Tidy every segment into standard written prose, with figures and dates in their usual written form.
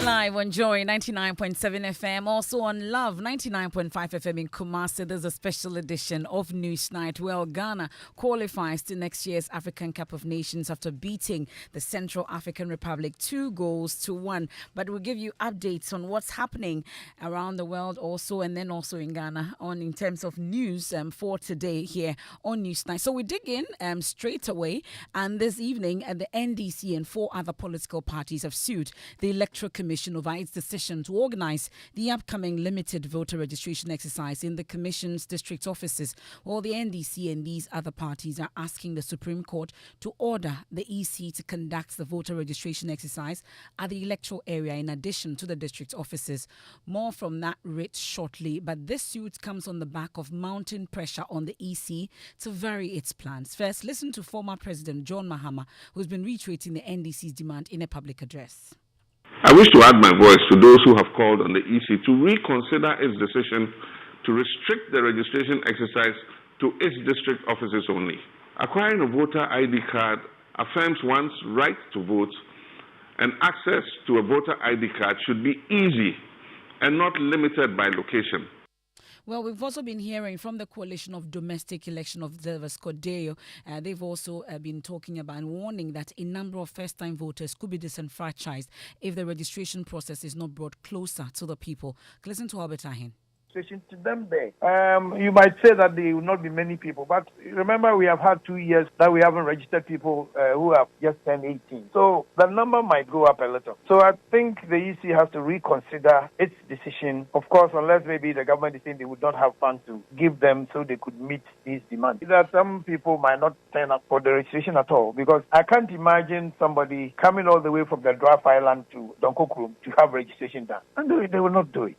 Live on Joy 99.7 FM, also on Love 99.5 FM in Kumasi. There's a special edition of News Night. Well, Ghana qualifies to next year's African Cup of Nations after beating the Central African Republic 2-1. But we'll give you updates on what's happening around the world also, and then also in Ghana in terms of news for today here on News Night. So we dig in straight away, and this evening the NDC and 4 other political parties have sued the Electoral Commission over its decision to organize the upcoming limited voter registration exercise in the Commission's district offices. Well, the NDC and these other parties are asking the Supreme Court to order the EC to conduct the voter registration exercise at the electoral area in addition to the district offices. More from that writ shortly, but this suit comes on the back of mounting pressure on the EC to vary its plans. First, listen to former President John Mahama, who's been reiterating the NDC's demand in a public address. I wish to add my voice to those who have called on the EC to reconsider its decision to restrict the registration exercise to its district offices only. Acquiring a voter ID card affirms one's right to vote, and access to a voter ID card should be easy and not limited by location. Well, we've also been hearing from the Coalition of Domestic Election Observers, CODEO. They've also been talking about and warning that a number of first-time voters could be disenfranchised if the registration process is not brought closer to the people. Listen to Albert Ahin. To them there. You might say that there will not be many people, but remember we have had 2 years that we haven't registered people who have just turned 18. So the number might go up a little. So I think the EC has to reconsider its decision, of course, unless maybe the government is saying they would not have funds to give them so they could meet these demands. That some people might not turn up for the registration at all, because I can't imagine somebody coming all the way from the Draft Island to Donkokrum to have registration done. And they will not do it.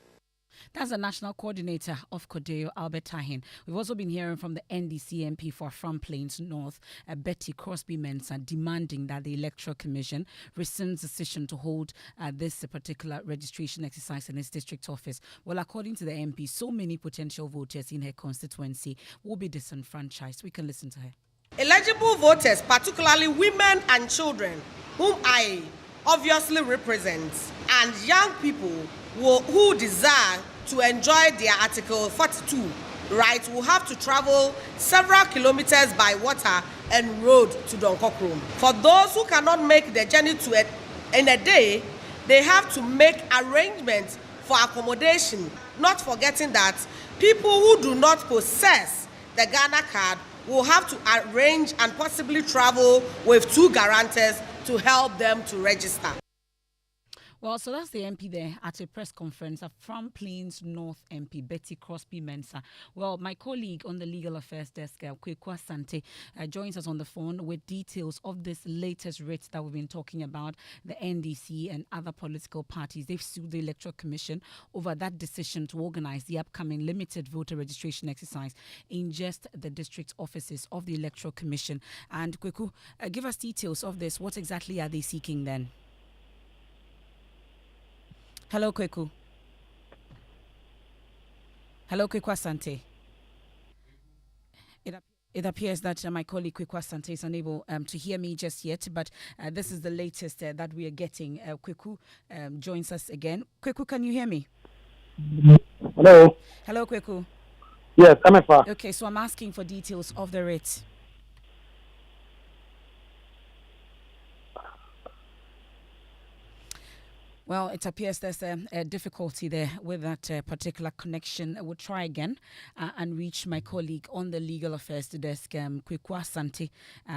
That's the national coordinator of CODEO, Albert Tahin. We've also been hearing from the NDC MP for Front Plains North, Betty Crosby-Mensah, demanding that the Electoral Commission rescinds decision to hold this particular registration exercise in its district office. Well, according to the MP, so many potential voters in her constituency will be disenfranchised. We can listen to her. Eligible voters, particularly women and children, whom I obviously represent, and young people who desire to enjoy their Article 42 right will have to travel several kilometers by water and road to Donkokrum. For those who cannot make the journey in a day, they have to make arrangements for accommodation, not forgetting that people who do not possess the Ghana card will have to arrange and possibly travel with 2 guarantors to help them to register. Well, so that's the MP there at a press conference, a Front Plains North MP, Betty Crosby-Mensah. Well, my colleague on the Legal Affairs Desk, Akua Sante, joins us on the phone with details of this latest writ that we've been talking about. The NDC and other political parties, they've sued the Electoral Commission over that decision to organize the upcoming limited voter registration exercise in just the district offices of the Electoral Commission. And Kweku, give us details of this. What exactly are they seeking then? Hello, Kweku. Hello, Kweku Asante. It appears that my colleague Kweku Asante is unable to hear me just yet, but this is the latest that we are getting. Kweku joins us again. Kweku, can you hear me? Hello. Hello, Kweku. Yes, MFA. Okay, so I'm asking for details of the writ. Well, it appears there's a difficulty there with that particular connection. We'll try again and reach my colleague on the Legal Affairs Desk, Kweku Asante,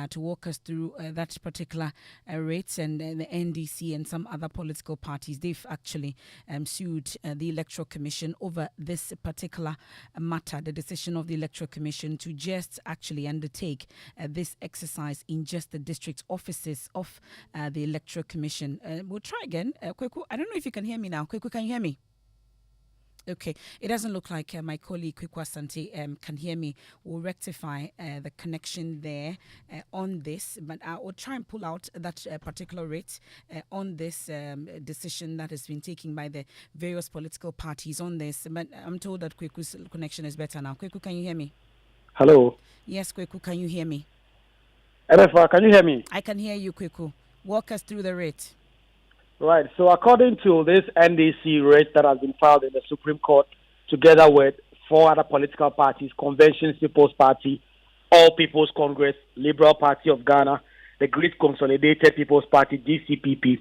to walk us through that particular rate. And the NDC and some other political parties, they've actually sued the Electoral Commission over this particular matter, the decision of the Electoral Commission to just actually undertake this exercise in just the district offices of the Electoral Commission. We'll try again. Kweku, I don't know if you can hear me now. Kweku, can you hear me? Okay, it doesn't look like my colleague Kweku Asante can hear me. We'll rectify the connection there on this, but I will try and pull out that particular rate on this decision that has been taken by the various political parties on this. But I'm told that Kweku's connection is better now. Kweku, can you hear me? Hello. Yes, Kweku, can you hear me? MFA, can you hear me? I can hear you, Kweku. Walk us through the rate. Right. So according to this NDC rate that has been filed in the Supreme Court, together with 4 other political parties, Convention People's Party, All People's Congress, Liberal Party of Ghana, the Great Consolidated People's Party, GCPP,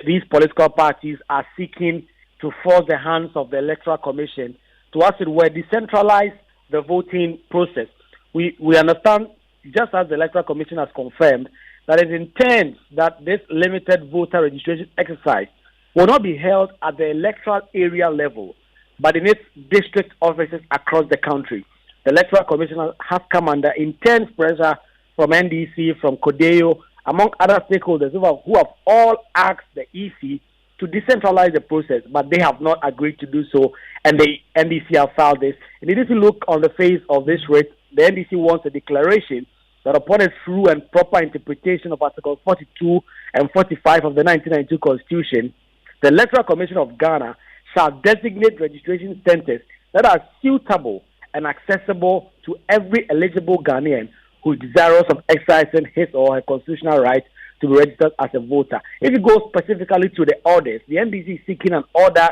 these political parties are seeking to force the hands of the Electoral Commission to, as it were, decentralize the voting process. We understand, just as the Electoral Commission has confirmed, that it intends that this limited voter registration exercise will not be held at the electoral area level, but in its district offices across the country. The Electoral Commission has come under intense pressure from NDC, from Kodeo, among other stakeholders who have all asked the EC to decentralize the process, but they have not agreed to do so, and the NDC have filed this. And if you look on the face of this rate, the NDC wants a declaration that upon a true and proper interpretation of Articles 42 and 45 of the 1992 Constitution, the Electoral Commission of Ghana shall designate registration centers that are suitable and accessible to every eligible Ghanaian who is desirous of exercising his or her constitutional right to be registered as a voter. If you go specifically to the orders, the NDC is seeking an order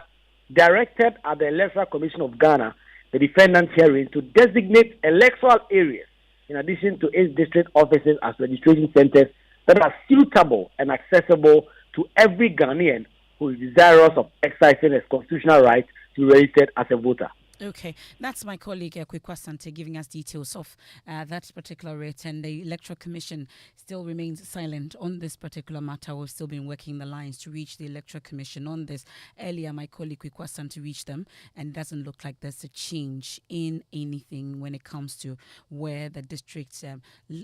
directed at the Electoral Commission of Ghana, the defendant hearing, to designate electoral areas in addition to its district offices as registration centers that are suitable and accessible to every Ghanaian who is desirous of exercising his constitutional right to be registered as a voter. Okay, that's my colleague Akua Sante giving us details of that particular rate, and the Electoral Commission still remains silent on this particular matter. We've still been working the lines to reach the Electoral Commission on this. Earlier, my colleague Akua Sante reached them, and it doesn't look like there's a change in anything when it comes to where the district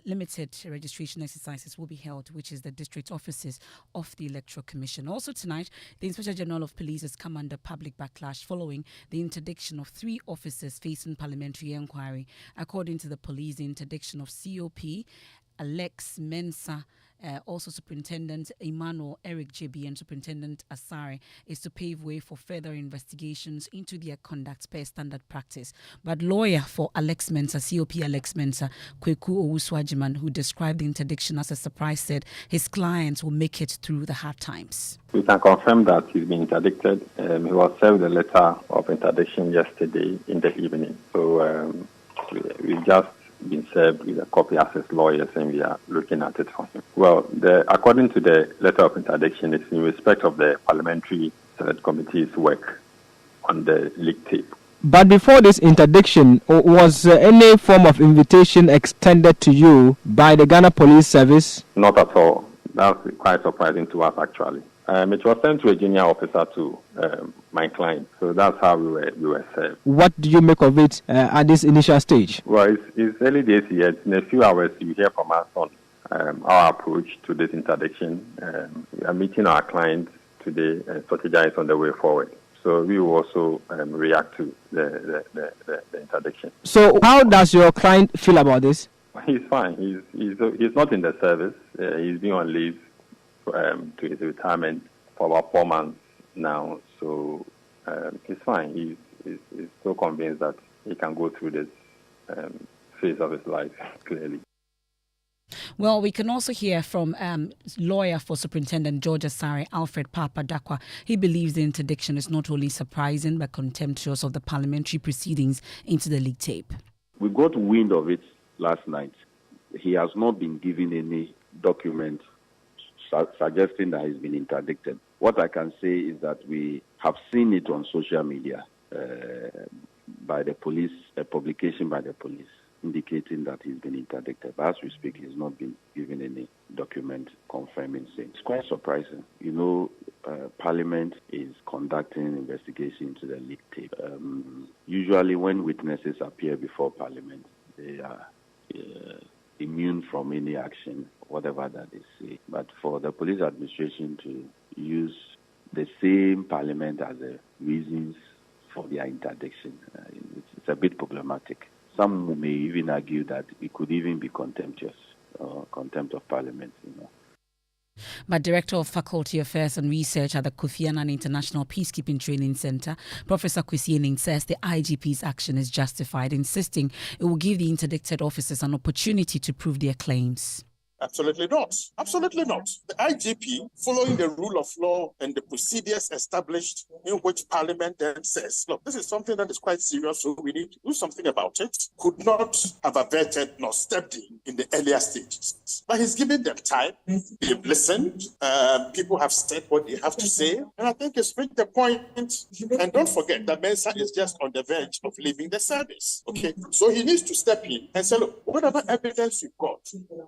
limited registration exercises will be held, which is the district offices of the Electoral Commission. Also tonight, the Inspector General of Police has come under public backlash following the interdiction of 3 officers facing parliamentary inquiry. According to the police, the interdiction of COP, Alex Mensah, also Superintendent Emmanuel Eric JB and Superintendent Asare, is to pave way for further investigations into their conduct per standard practice. But lawyer for Alex Mensah, COP Alex Mensah, Kweku Owusu, who described the interdiction as a surprise, said his clients will make it through the hard times. We can confirm that he's been interdicted. He was served a letter of interdiction yesterday in the evening. So we just been served with a copy as his lawyers, and we are looking at it for him. Well, according to the letter of interdiction, it's in respect of the Parliamentary Select Committee's work on the leak tape. But before this interdiction, was any form of invitation extended to you by the Ghana Police Service? Not at all. That's quite surprising to us, actually. It was sent to a junior officer to my client, so that's how we were served. What do you make of it at this initial stage? Well, it's early days yet. In a few hours, you hear from us on our approach to this interdiction. We are meeting our clients today and strategize on the way forward. So we will also react to the interdiction. So how does your client feel about this? He's fine. He's not in the service. He's been on leave to his retirement for about 4 months now. So he's fine. He's so convinced that he can go through this phase of his life clearly. Well, we can also hear from lawyer for Superintendent George Asare, Alfred Papadakwa. He believes the interdiction is not only surprising but contemptuous of the parliamentary proceedings into the leak tape. We got wind of it last night. He has not been given any document suggesting that he's been interdicted. What I can say is that we have seen it on social media by the police, a publication by the police, indicating that he's been interdicted. But as we speak, he's not been given any document confirming saying. It's quite surprising. You know, Parliament is conducting an investigation into the leak tape. Usually when witnesses appear before Parliament, they are immune from any action, whatever that they say. But for the police administration to use the same Parliament as the reasons for their interdiction, it's a bit problematic. Some may even argue that it could even be contemptuous, contempt of Parliament, you know. But Director of Faculty Affairs and Research at the Kofi Annan International Peacekeeping Training Center, Professor Kwesi Ening, says the IGP's action is justified, insisting it will give the interdicted officers an opportunity to prove their claims. Absolutely not. Absolutely not. The IGP, following the rule of law and the procedures established in which Parliament then says, look, this is something that is quite serious, so we need to do something about it, could not have averted nor stepped in the earlier stages. But he's given them time. They've listened. People have said what they have to say. And I think it's reached the point. And don't forget that Mensah is just on the verge of leaving the service. Okay. So he needs to step in and say, look, whatever evidence you've got,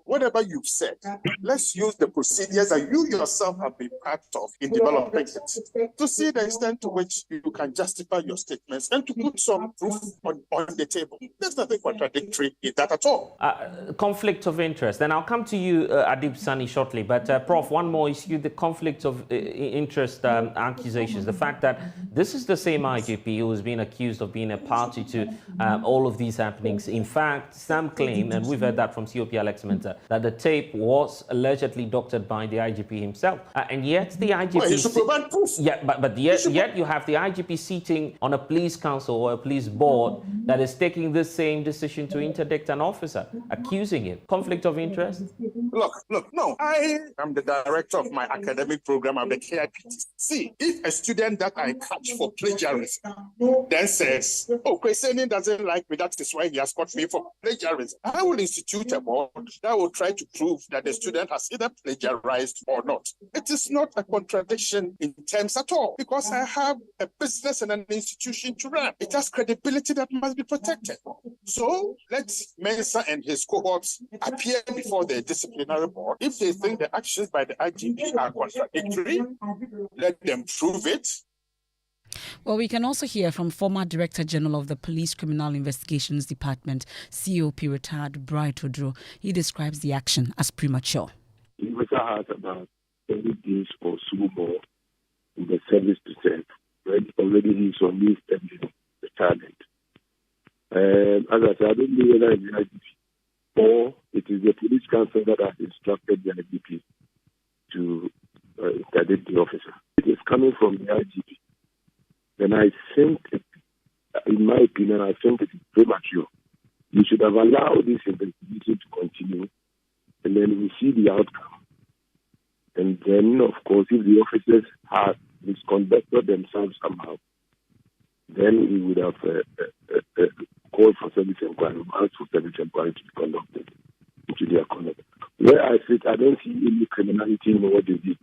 whatever you've said, let's use the procedures that you yourself have been part of in developing it to see the extent to which you can justify your statements and to put some proof on the table. There's nothing contradictory in that at all. Conflict of interest. Then I'll come to you, Adib Sani, shortly. But Prof, one more issue, the conflict of interest accusations. The fact that this is the same IGP who has been accused of being a party to all of these happenings. In fact, some claim, and we've heard that from COP Alex Mentor, that the tape was allegedly doctored by the IGP himself. And yet the IGP... Well, he should provide proof. Yeah, but yet you have the IGP sitting on a police council or a police board that is taking the same decision to interdict an officer, accusing him. Conflict of interest? Look, no. I am the director of my academic program at the KIPT. See, if a student that I catch for plagiarism then says, oh, Kweseni doesn't like me, that is why he has caught me for plagiarism, I will institute a board that will try to prove that the student has either plagiarized or not. It is not a contradiction in terms at all, because I have a business and an institution to run. It has credibility that must be protected. So let Mensah and his cohorts appear before the disciplinary board. If they think the actions by the IGP are contradictory, let them prove it. Well, we can also hear from former Director General of the Police Criminal Investigations Department, COP retired Bright Odro. He describes the action as premature. The officer has about 20 days for suitable in the service to serve. Already he's on leave pending retirement. As I said, I don't know whether it's the IGP or it is the police council that has instructed the IGP to interdict the officer. It is coming from the IGP. And I think, in my opinion, I think it is premature. We should have allowed this investigation to continue, and then we see the outcome. And then, of course, if the officers had misconducted themselves somehow, then we would have called for service inquiry, asked for service inquiry to be conducted into their conduct. Where I sit, I don't see any criminality in what they did.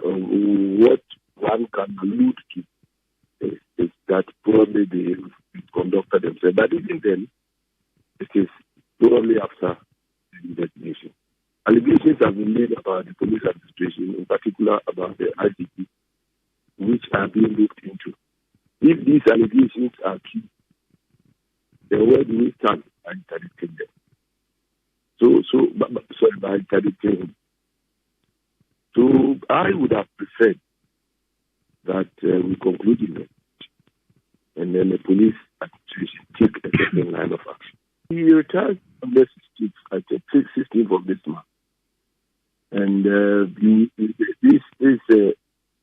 What one can allude to is that probably they conducted themselves. But even then, it is probably after the investigation. Allegations have been made about the police administration, in particular about the IGP, which are being looked into. If these allegations are true, then where do we stand by interdicting them? By interdicting him. So I would have preferred that we conclude in it, and then the police administration take a certain line of action. He retired on the 16th of this month. And this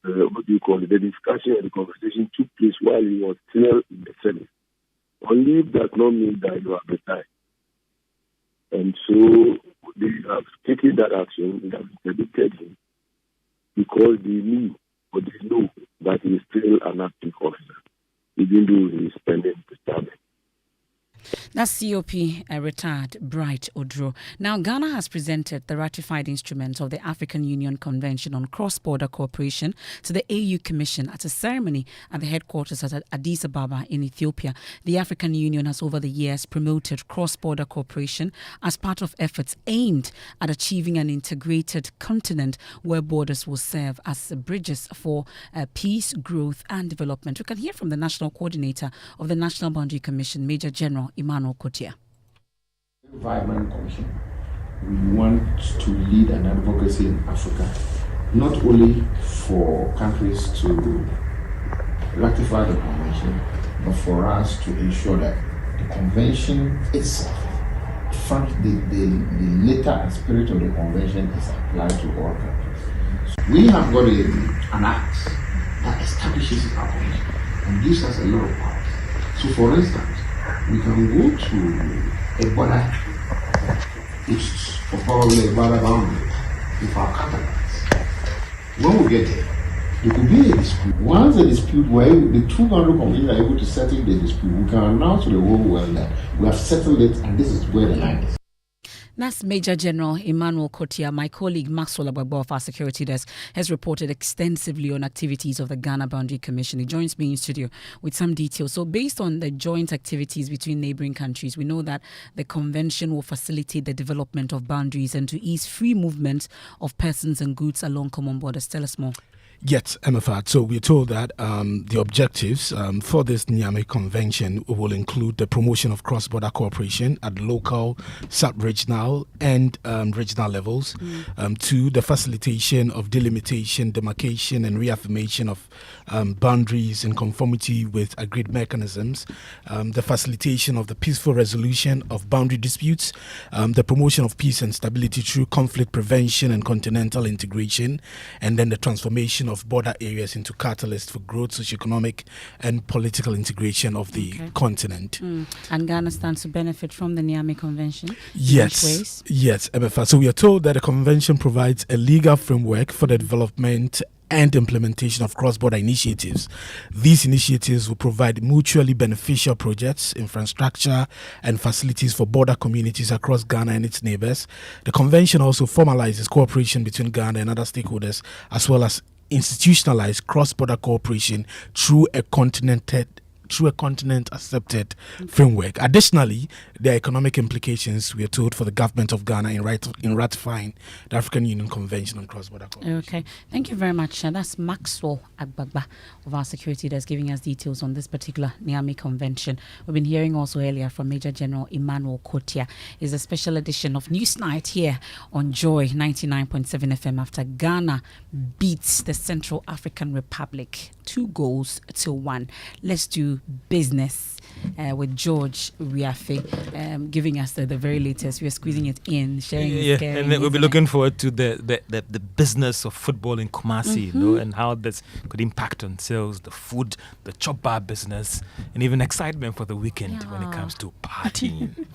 what do you call it? The discussion and the conversation took place while he was still in the Senate. On leave does not mean that you are retired. And so they have taken that action, they have interdicted him because they knew or they know that he is still an active officer, even though he is pending retirement. That's COP retired Bright Odro. Now, Ghana has presented the ratified instruments of the African Union Convention on Cross-Border Cooperation to the AU Commission at a ceremony at the headquarters at Addis Ababa in Ethiopia. The African Union has over the years promoted cross-border cooperation as part of efforts aimed at achieving an integrated continent where borders will serve as bridges for peace, growth and development. We can hear from the National Coordinator of the National Boundary Commission, Major General Emmanuel Kotia. Environment Commission, we want to lead an advocacy in Africa, not only for countries to ratify the convention, but for us to ensure that the convention itself, the letter and spirit of the convention is applied to all countries. So we have got an act that establishes our convention and gives us a lot of powers. So for instance, we can go to a border east or probably a border boundary with our counterparts. When we get there, there could be a dispute. Once the dispute, the two boundary communities are able to settle the dispute, we can announce to the whole world that we have settled it and this is where the line is. That's Major General Emmanuel Kotia. My colleague Maxwell Agbagbo of our security desk has reported extensively on activities of the Ghana Boundary Commission. He joins me in studio with some details. So based on the joint activities between neighboring countries, we know that the convention will facilitate the development of boundaries and to ease free movement of persons and goods along common borders. Tell us more. Yes, Emifat. So we're told that the objectives for this Niamey Convention will include the promotion of cross-border cooperation at local, sub-regional and regional levels, to the facilitation of delimitation, demarcation and reaffirmation of boundaries in conformity with agreed mechanisms, the facilitation of the peaceful resolution of boundary disputes, the promotion of peace and stability through conflict prevention and continental integration, and then the transformation of border areas into catalysts for growth, socioeconomic and political integration of the continent. And Ghana stands to benefit from the Niamey Convention? Yes, MFA. So we are told that the convention provides a legal framework for the development and implementation of cross-border initiatives. These initiatives will provide mutually beneficial projects, infrastructure, and facilities for border communities across Ghana and its neighbors. The convention also formalizes cooperation between Ghana and other stakeholders, as well as institutionalized cross-border cooperation through a continent-accepted framework. Additionally, there are economic implications, we are told, for the government of Ghana in ratifying the African Union Convention on Cross-Border Cooperation. Okay, thank you very much. That's Maxwell Agbagba of our security that's giving us details on this particular Niamey Convention. We've been hearing also earlier from Major General Emmanuel Kotia. It's a special edition of Newsnight here on Joy 99.7 FM after Ghana beats the Central African Republic 2-1. Let's do business with George Riafe giving us the very latest. We are squeezing it in, sharing it. And then we'll be looking forward to the business of football in Kumasi, and how this could impact on sales, the food, the chop bar business, and even excitement for the weekend when it comes to partying.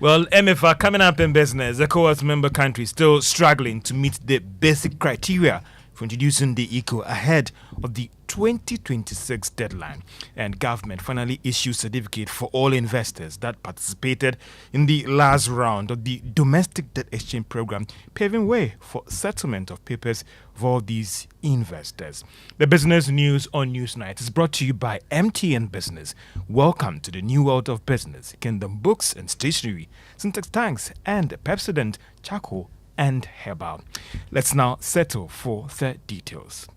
Well, MFR coming up in business, ECOWAS member countries still struggling to meet the basic criteria for introducing the ECO ahead of the 2026 deadline, and government finally issued certificate for all investors that participated in the last round of the domestic debt exchange program, paving way for settlement of papers for all these investors. The business news on Newsnight is brought to you by MTN Business. Welcome to the new world of business. Kingdom Books and Stationery, Syntax Tanks, and Pepsodent Charcoal and Herbal. Let's now settle for the details.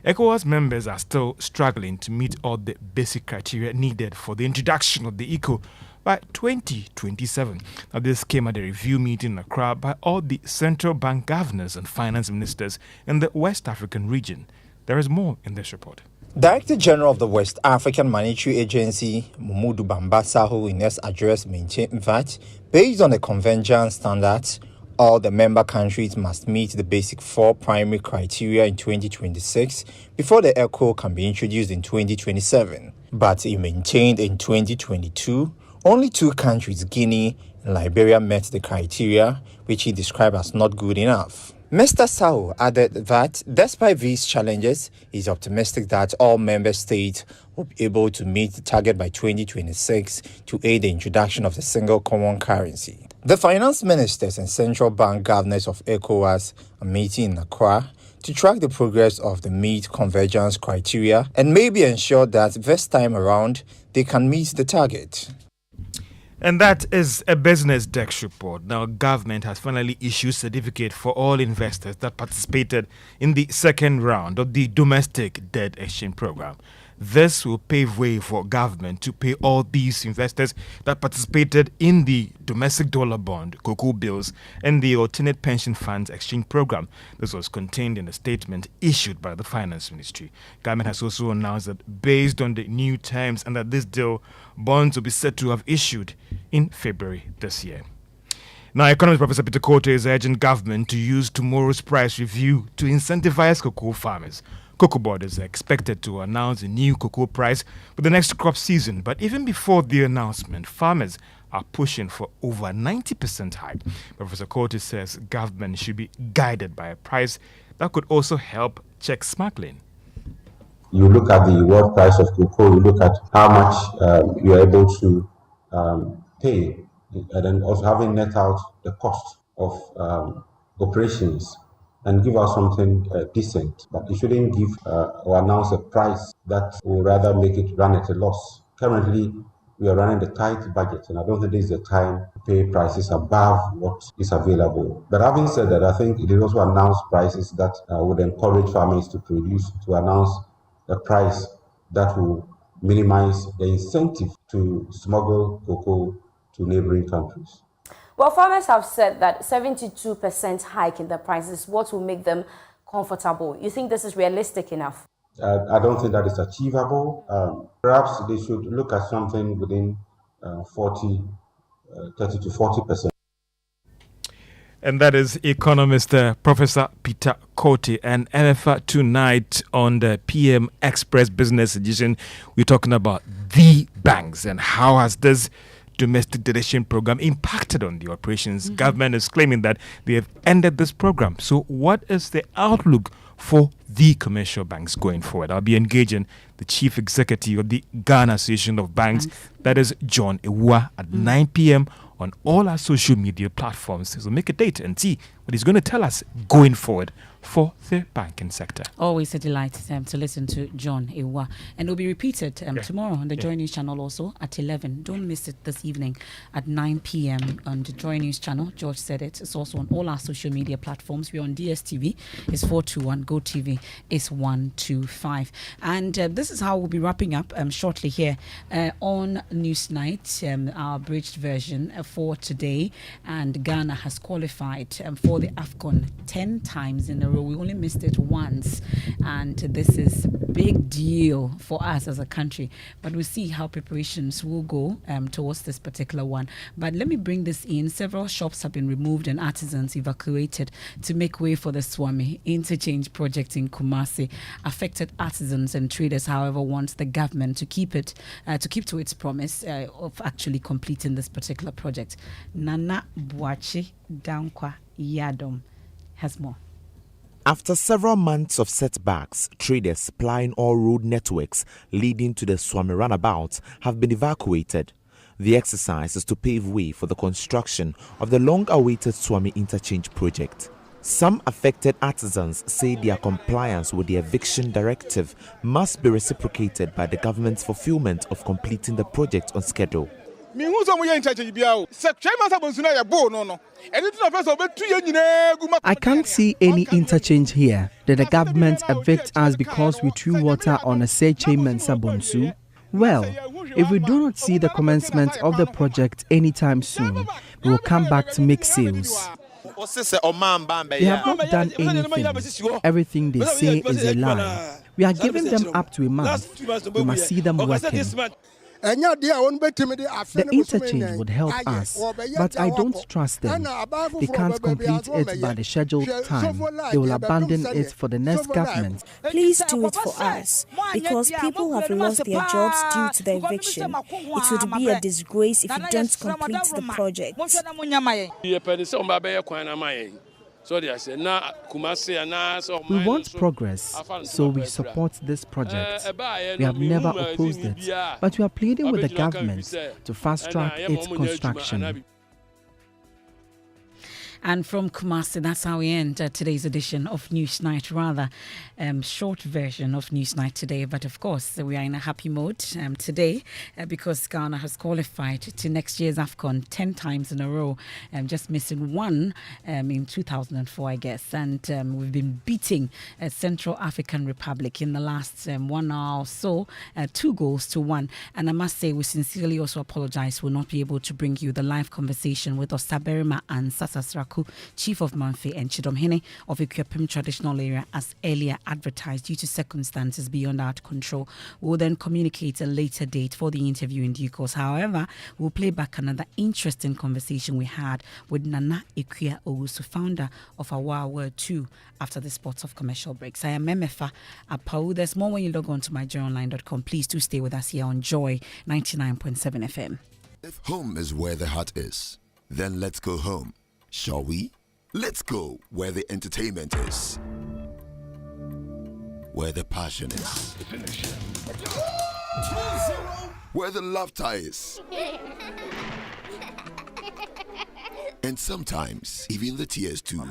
ECOWAS members are still struggling to meet all the basic criteria needed for the introduction of the ECO by 2027. Now, this came at a review meeting in Accra by all the central bank governors and finance ministers in the West African region. There is more in this report. Director General of the West African Monetary Agency, Mumudu Bambasaho, in his address maintained that, based on the convention standards, all the member countries must meet the basic 4 primary criteria in 2026 before the ECO can be introduced in 2027. But he maintained in 2022, only 2 countries, Guinea and Liberia, met the criteria, which he described as not good enough. Mr. Sao added that despite these challenges, he is optimistic that all member states will be able to meet the target by 2026 to aid the introduction of the single common currency. The finance ministers and central bank governors of ECOWAS are meeting in Akua to track the progress of the meet convergence criteria and maybe ensure that this time around they can meet the target. And that is a business desk report. Now, government has finally issued certificate for all investors that participated in the second round of the domestic debt exchange program. This will pave way for government to pay all these investors that participated in the domestic dollar bond, cocoa bills, and the alternate pension funds exchange program. This was contained in a statement issued by the finance ministry. Government has also announced that based on the new terms and that this deal, bonds will be said to have issued in February this year. Now, Economist Professor Peter Kote is urging government to use tomorrow's price review to incentivize cocoa farmers. Cocoa Board is expected to announce a new cocoa price for the next crop season, but even before the announcement, farmers are pushing for over 90% hike. Professor Cote says government should be guided by a price that could also help check smuggling. You look at the world price of cocoa, you look at how much you are able to pay, and then also having net out the cost of operations and give out something decent. But you shouldn't give or announce a price that will rather make it run at a loss. Currently, we are running the tight budget, and I don't think this is the time to pay prices above what is available. But having said that, I think it is also announced prices that would encourage farmers to produce, to announce a price that will minimize the incentive to smuggle cocoa to neighboring countries. Well, farmers have said that 72% hike in the prices is what will make them comfortable. You think this is realistic enough? I don't think that is achievable. Perhaps they should look at something within 30 to 40%. And that is economist Professor Peter Cote. And MFA tonight on the PM Express Business Edition, we're talking about the banks and how has this domestic detection program impacted on the operations. Government is claiming that they have ended this program. So what is the outlook for the commercial banks going forward? I'll be engaging the chief executive of the Ghana Association of Banks, that is John Akua, at 9 p.m. on all our social media platforms. So make a date and see what he's going to tell us going forward for the banking sector. Always a delight to listen to John Akua. And it will be repeated tomorrow on the Joy News channel also at 11. Don't miss it this evening at 9 p.m. on the Joy News channel. George said it. It's also on all our social media platforms. We're on DSTV. It's 421. GoTV is 125. And this is how we'll be wrapping up shortly here on Newsnight, our abridged version for today. And Ghana has qualified for the AFCON 10 times in a row. We only missed it once, and this is a big deal for us as a country. But we'll see how preparations will go towards this particular one. But let me bring this in. Several shops have been removed and artisans evacuated to make way for the Swami interchange project in Kumasi. Affected artisans and traders, however, want the government to keep to its promise of actually completing this particular project. Nana Buachi Dankwa Yadom has more. After several months of setbacks, traders plying all road networks leading to the Swami roundabout have been evacuated. The exercise is to pave way for the construction of the long-awaited Swami interchange project. Some affected artisans say their compliance with the eviction directive must be reciprocated by the government's fulfillment of completing the project on schedule. I can't see any interchange here. Did the government evict us because we threw water on a Seche Mensa Bonsu? Well, if we do not see the commencement of the project anytime soon, we will come back to make sales. They have not done anything. Everything they say is a lie. We are giving them up to a month. We must see them working. The interchange would help us, but I don't trust them. They can't complete it by the scheduled time. They will abandon it for the next government. Please do it for us, because people have lost their jobs due to the eviction. It would be a disgrace if you don't complete the project. We want progress, so we support this project. We have never opposed it, but we are pleading with the government to fast-track its construction. And from Kumasi, that's how we end today's edition of Newsnight, rather short version of Newsnight today. But of course, we are in a happy mode today because Ghana has qualified to next year's AFCON 10 times in a row, just missing one in 2004, I guess. And we've been beating Central African Republic in the last 1 hour or so, 2-1. And I must say, we sincerely also apologize. We'll not be able to bring you the live conversation with Osaberima and Sasasraku, Chief of Manfe and Chidomhene of Equiapim Traditional Area, as earlier advertised due to circumstances beyond our control. We'll then communicate a later date for the interview in due course. However, we'll play back another interesting conversation we had with Nana Akua Owusu, founder of Awusu 2, after the spots of commercial breaks. I am Memefa Apau. There's more when you log on to myjoyonline.com. Please do stay with us here on Joy 99.7 FM. If home is where the heart is, then let's go home, shall we? Let's go where the entertainment is, where the passion is, where the laughter is, and sometimes even the tears too.